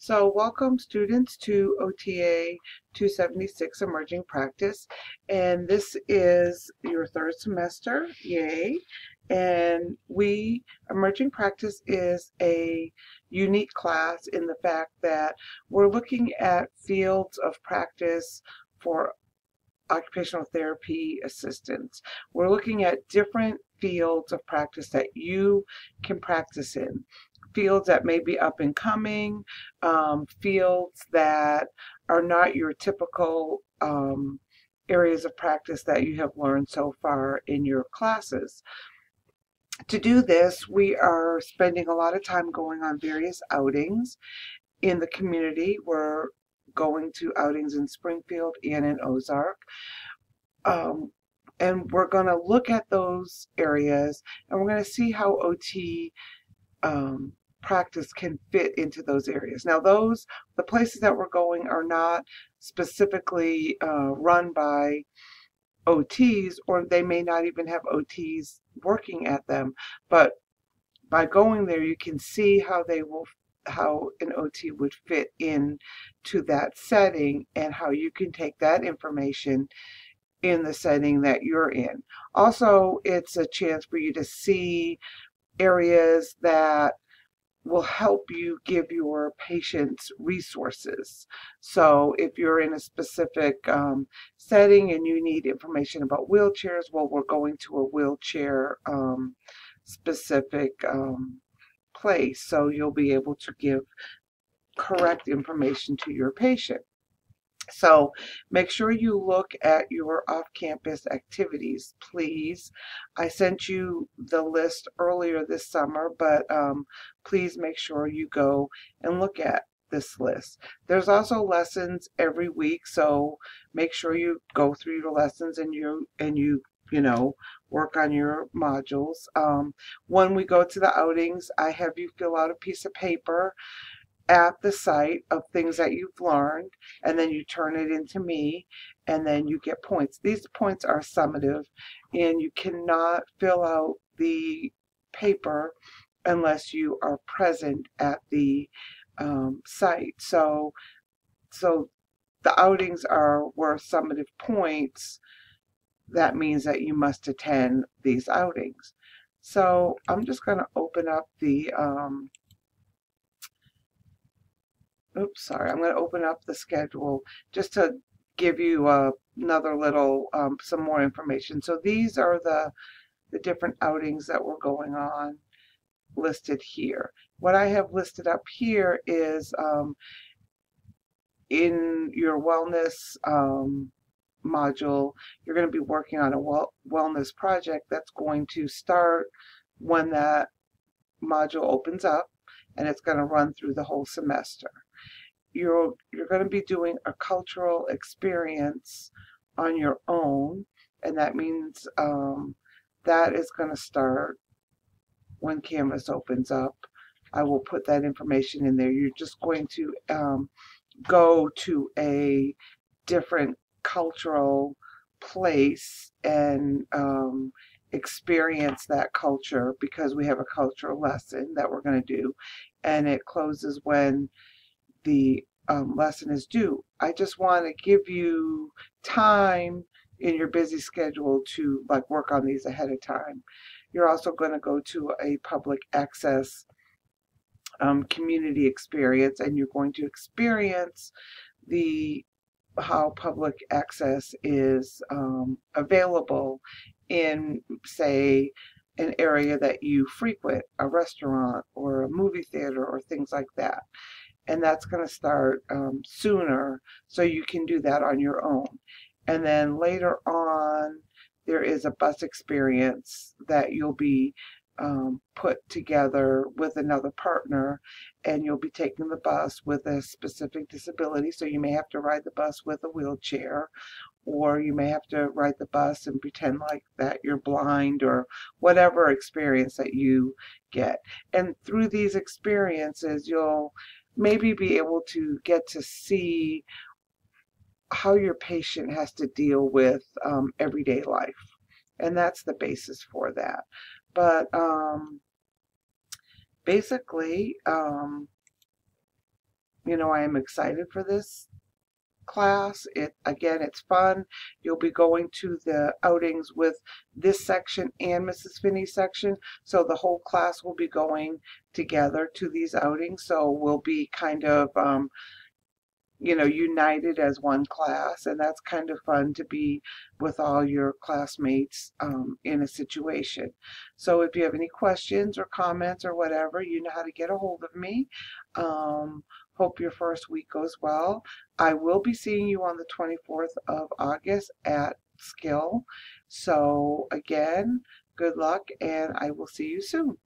So welcome students to OTA 276 Emerging Practice, and this is your third semester, yay. And Emerging Practice is a unique class in the fact that we're looking at fields of practice for occupational therapy assistants. We're looking at different fields of practice that you can practice in. Fields that may be up and coming, fields that are not your typical areas of practice that you have learned so far in your classes. To do this, we are spending a lot of time going on various outings in the community. We're going to outings in Springfield and in Ozark. Um, and we're going to look at those areas and we're going to see how OT practice can fit into those areas. Now, the places that we're going are not specifically run by OTs, or they may not even have OTs working at them, but by going there, you can see how an OT would fit in to that setting and how you can take that information in the setting that you're in. Also, it's a chance for you to see areas that will help you give your patients resources. So if you're in a specific setting and you need information about wheelchairs, well, we're going to a wheelchair specific place, so you'll be able to give correct information to your patient. So make sure you look at your off-campus activities, please. I sent you the list earlier this summer, but please make sure you go and look at this list. There's also lessons every week, so make sure you go through your lessons and you work on your modules. When we go to the outings, I have you fill out a piece of paper at the site of things that you've learned, and then you turn it into me, and then you get points. These points are summative, and you cannot fill out the paper unless you are present at the site. So the outings are worth summative points. That means that you must attend these outings. So I'm just going to open up the I'm going to open up the schedule just to give you another little, some more information. So these are the different outings that were going on listed here. What I have listed up here is in your wellness module, you're going to be working on a wellness project that's going to start when that module opens up, and it's going to run through the whole semester. You're going to be doing a cultural experience on your own, and that means that is going to start when Canvas opens up. I will put that information in there. You're just going to go to a different cultural place and experience that culture, because we have a cultural lesson that we're going to do, and it closes when the lesson is due. I just want to give you time in your busy schedule to work on these ahead of time. You're also going to go to a public access community experience, and you're going to experience how public access is available in, say, an area that you frequent, a restaurant or a movie theater or things like that. And that's going to start sooner, so you can do that on your own. And then later on, there is a bus experience that you'll be put together with another partner, and you'll be taking the bus with a specific disability. So you may have to ride the bus with a wheelchair, or you may have to ride the bus and pretend like that you're blind, or whatever experience that you get. And through these experiences, you'll maybe be able to get to see how your patient has to deal with everyday life. And that's the basis for that. But basically, I am excited for this class. Again, it's fun. You'll be going to the outings with this section and Mrs. Finney's section, so the whole class will be going together to these outings. So we'll be kind of united as one class, and that's kind of fun to be with all your classmates in a situation. So if you have any questions or comments or whatever, you know how to get a hold of me. Hope your first week goes well. I will be seeing you on the 24th of August at Skill. So again, good luck, and I will see you soon.